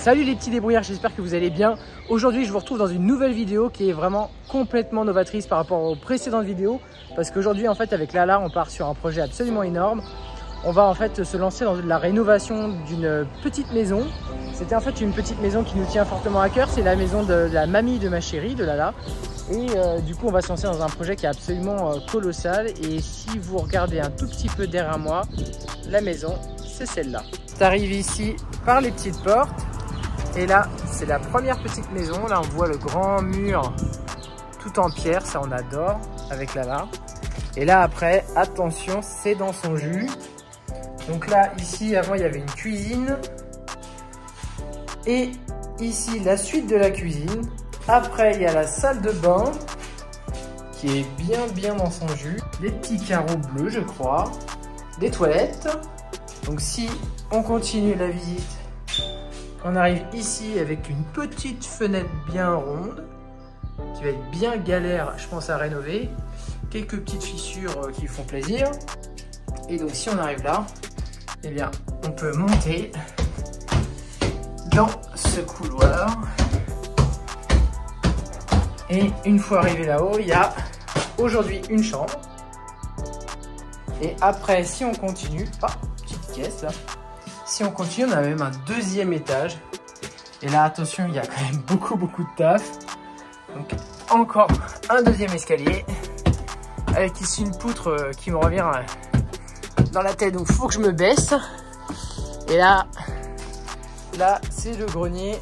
Salut les petits débrouillards, j'espère que vous allez bien. Aujourd'hui je vous retrouve dans une nouvelle vidéo qui est vraiment complètement novatrice par rapport aux précédentes vidéos. Parce qu'aujourd'hui en fait avec Lala on part sur un projet absolument énorme. On va en fait se lancer dans la rénovation d'une petite maison. C'était en fait une petite maison qui nous tient fortement à cœur. C'est la maison de la mamie de ma chérie, de Lala. Et du coup on va se lancer dans un projet qui est absolument colossal. Et si vous regardez un tout petit peu derrière moi, la maison c'est celle-là. Tu arrives ici par les petites portes. Et là, c'est la première petite maison. Là, on voit le grand mur tout en pierre. Ça, on adore avec Lala. Et là, après, attention, c'est dans son jus. Donc là, ici, avant, il y avait une cuisine. Et ici, la suite de la cuisine. Après, il y a la salle de bain qui est bien dans son jus. Des petits carreaux bleus, je crois. Des toilettes. Donc, si on continue la visite, on arrive ici avec une petite fenêtre bien ronde qui va être bien galère, je pense, à rénover. Quelques petites fissures qui font plaisir. Et donc si on arrive là, eh bien, on peut monter dans ce couloir. Et une fois arrivé là-haut, il y a aujourd'hui une chambre. Et après, si on continue, petite caisse là. Si on continue, on a même un deuxième étage. Et là, attention, il y a quand même beaucoup de taf. Donc, encore un deuxième escalier. Avec ici une poutre qui me revient dans la tête. Donc, il faut que je me baisse. Et là c'est le grenier.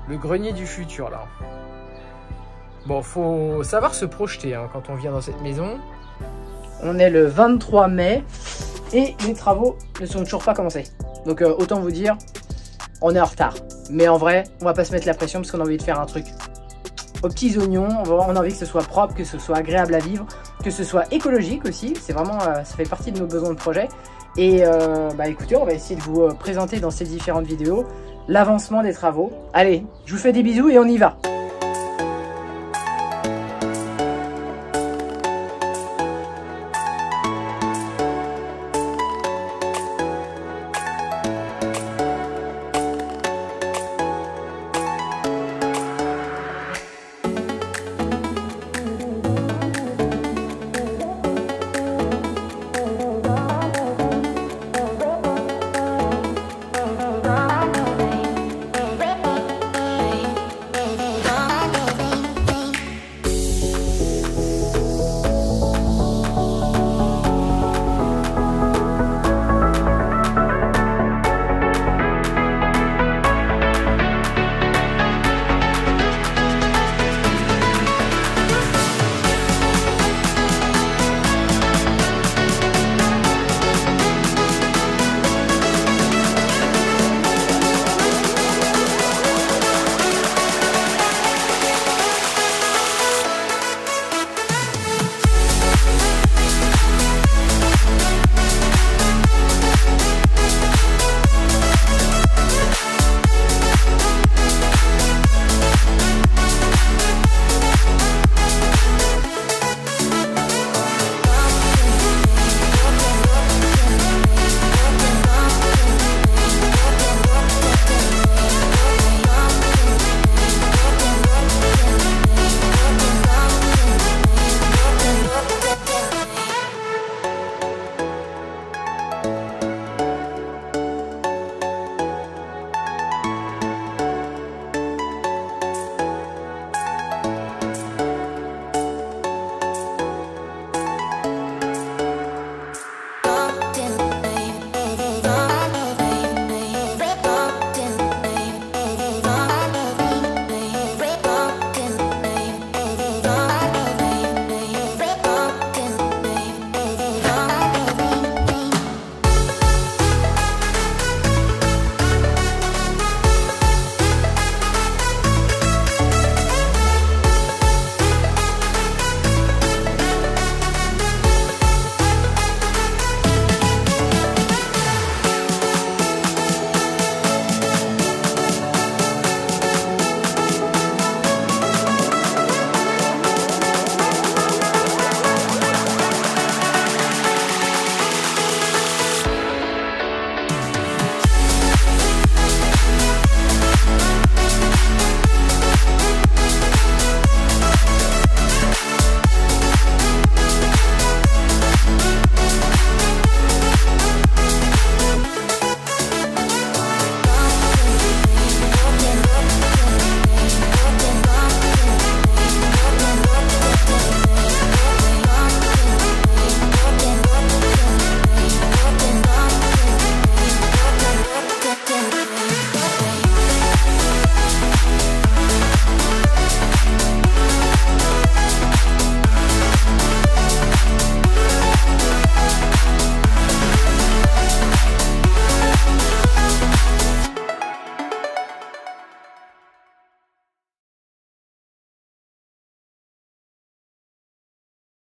Le grenier du futur, là. Bon, faut savoir se projeter hein, quand on vient dans cette maison. On est le 23 mai. Et les travaux ne sont toujours pas commencés. Donc autant vous dire, on est en retard. Mais en vrai, on va pas se mettre la pression parce qu'on a envie de faire un truc aux petits oignons. On a envie que ce soit propre, que ce soit agréable à vivre, que ce soit écologique aussi. C'est vraiment, ça fait partie de nos besoins de projet. Et écoutez, on va essayer de vous présenter dans ces différentes vidéos l'avancement des travaux. Allez, je vous fais des bisous et on y va.